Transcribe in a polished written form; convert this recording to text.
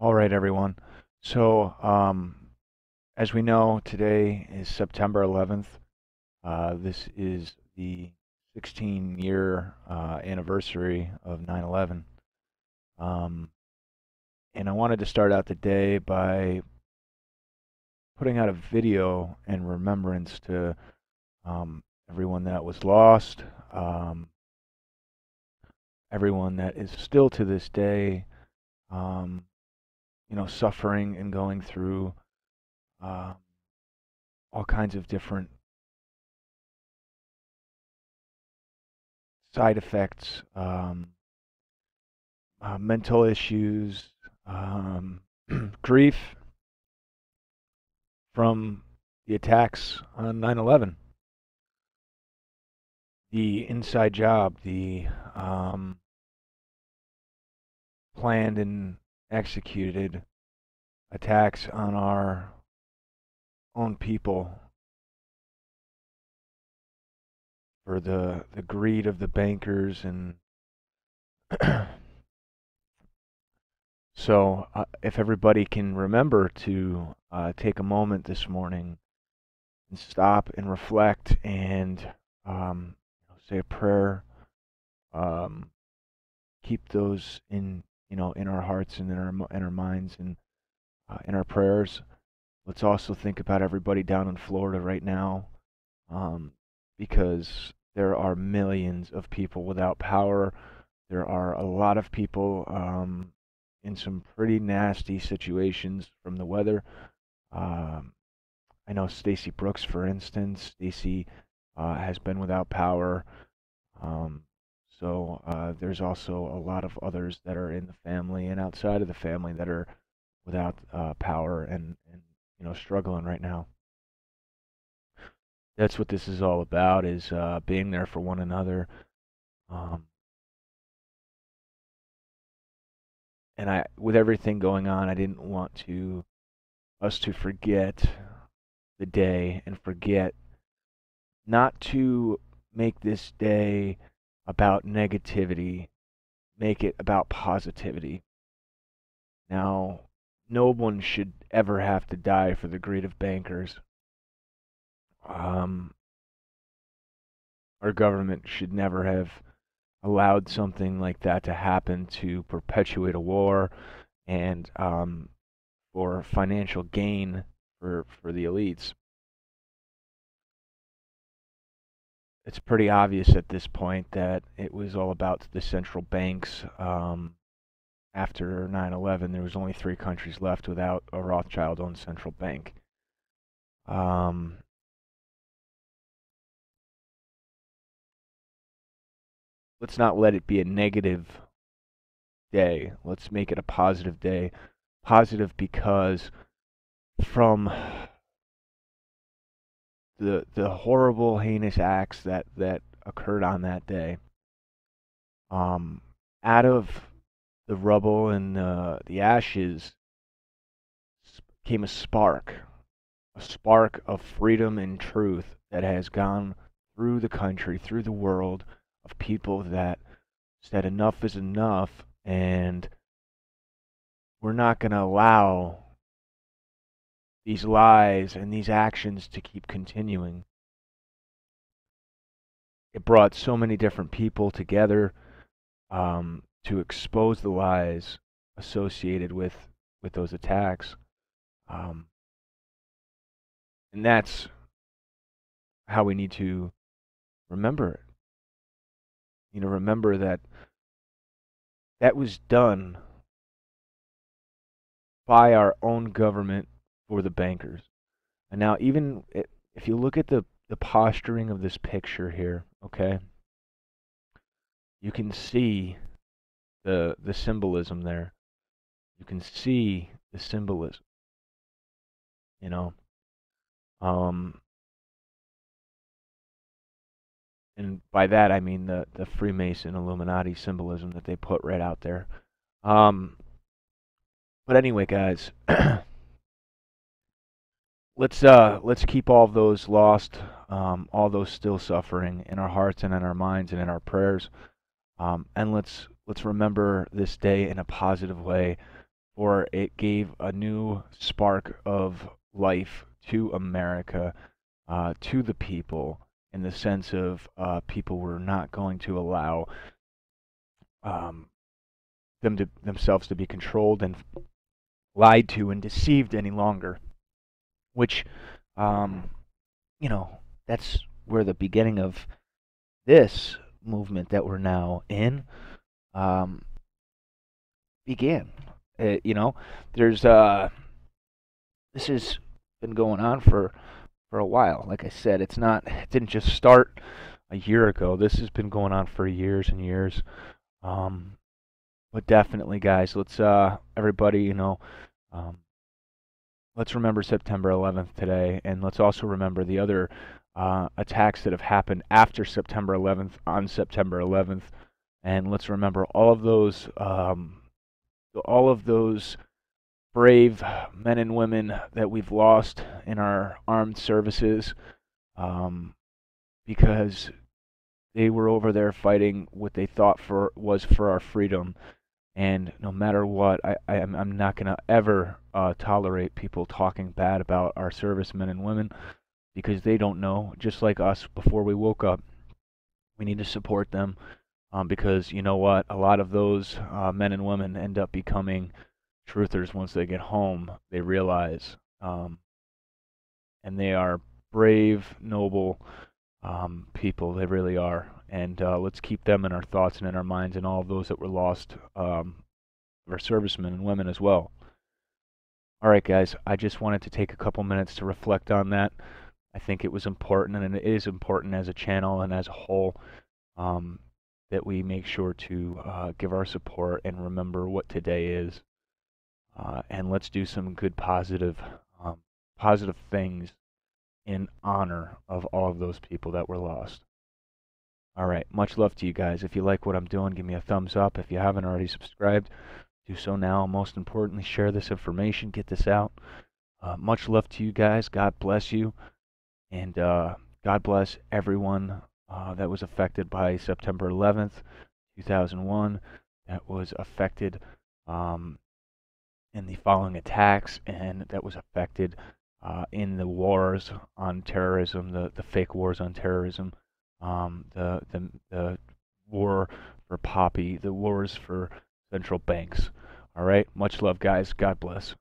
All right, everyone. So, as we know, today is September 11th. This is the 16-year anniversary of 9/11. Um, and I wanted to start out the day by putting out a video in remembrance to everyone that was lost, um, everyone that is still to this day, um, suffering and going through uh, all kinds of different side effects, mental issues, um, grief from the attacks on 9/11, the inside job, the planned and executed attacks on our own people for the greed of the bankers. And so, if everybody can remember to take a moment this morning and stop and reflect and say a prayer, um, keep those in our hearts and in our minds and in our prayers. Let's also think about everybody down in Florida right now, um, because there are millions of people without power. There are a lot of people in some pretty nasty situations from the weather. Um, I know Stacy Brooks, for instance. Stacy has been without power. Um, so there's also a lot of others that are in the family and outside of the family that are without power and struggling right now. That's what this is all about: is being there for one another. Um, and with everything going on, I didn't want us to forget the day and forget not to make this day about negativity, make it about positivity. Now, no one should ever have to die for the greed of bankers. Um, our government should never have allowed something like that to happen to perpetuate a war and for financial gain for the elites. It's pretty obvious at this point that it was all about the central banks. After 9/11, there was only three countries left without a Rothschild-owned central bank. Um, let's not let it be a negative day. Let's make it a positive day. Positive because from the horrible, heinous acts that occurred on that day, um, out of the rubble and the ashes came a spark of freedom and truth that has gone through the country, through the world, of people that said enough is enough, and we're not going to allow these lies and these actions to keep continuing. It brought so many different people together to expose the lies associated with those attacks, um, and that's how we need to remember it. Remember that that was done by our own government for the bankers. And now, even if you look at the posturing of this picture here, okay, you can see the symbolism there. You can see the symbolism, you know. Um, and by that I mean the Freemason Illuminati symbolism that they put right out there. Um, but anyway, guys, let's keep all of those lost, all those still suffering in our hearts and in our minds and in our prayers. And let's remember this day in a positive way for it gave a new spark of life to America, to the people, in the sense of people were not going to allow um, themselves to be controlled and lied to and deceived any longer. Which, um, you know, that's where the beginning of this movement that we're now in um, began. You know, there's this has been going on for a while. Like I said, it didn't just start a year ago. This has been going on for years and years. Um, but definitely, guys, let's everybody, um, let's remember September 11th today, and let's also remember the other attacks that have happened after September 11th on September 11th, and let's remember all of those brave men and women that we've lost in our armed services, um, because they were over there fighting what they thought was for our freedom. And no matter what, I'm not going to ever tolerate people talking bad about our servicemen and women, because they don't know. Just like us before we woke up, we need to support them, because you know what? A lot of those men and women end up becoming truthers once they get home. They realize, and they are brave, noble people. They really are. And let's keep them in our thoughts and in our minds, and all of those that were lost, our servicemen and women as well. All right, guys, I just wanted to take a couple minutes to reflect on that. I think it was important, and it is important as a channel and as a whole, um, that we make sure to give our support and remember what today is. And let's do some good, positive things in honor of all of those people that were lost. All right, much love to you guys. If you like what I'm doing, give me a thumbs up. If you haven't already subscribed, do so now. Most importantly, share this information, get this out. Much love to you guys. God bless you. And God bless everyone that was affected by September 11th, 2001, that was affected um, in the following attacks, and that was affected in the wars on terrorism, the fake wars on terrorism, the war for poppy, the wars for central banks. All right, much love, guys. God bless.